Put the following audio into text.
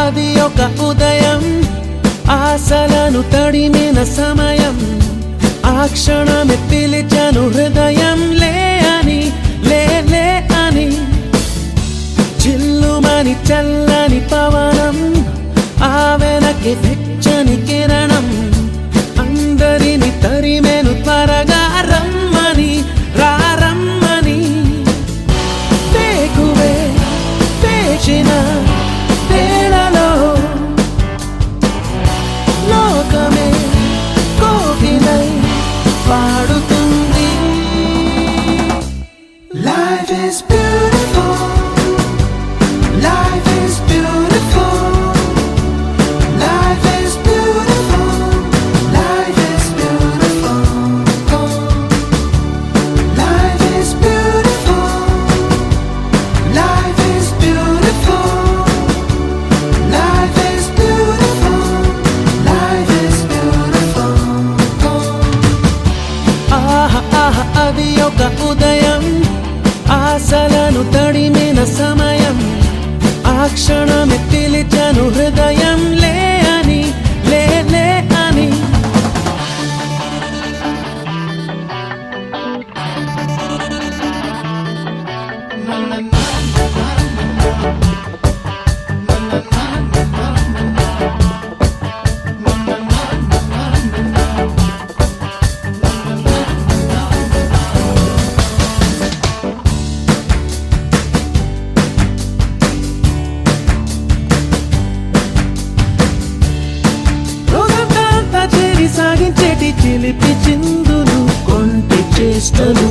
అది ఒక ఉదయం ఆశలను తడిమిన సమయం ఆ క్షణమే పిలిచాను హృదయం లే అని లే లే అని చిల్లుమని చల్లని పవనం ఆ వెనకే వెచ్చని కిరణం అందరిని తరిమెను త్వరగా రమ్మని రారమ్మని వేకువే వేచిన వేళలో లోకమే కోకిలై పాడుతుంది. Life is beautiful, life is beautiful, life is beautiful, life is beautiful, life is beautiful, life is beautiful, life is beautiful, life is beautiful. అది ఒక ఉదయం ఆశలను తడిమిన సమయం ఆ క్షణమే పిలిచాను హృదయం లే అని లే లే అని సాగించేటి చిలిపి చిందులు కొంటి చేష్టలు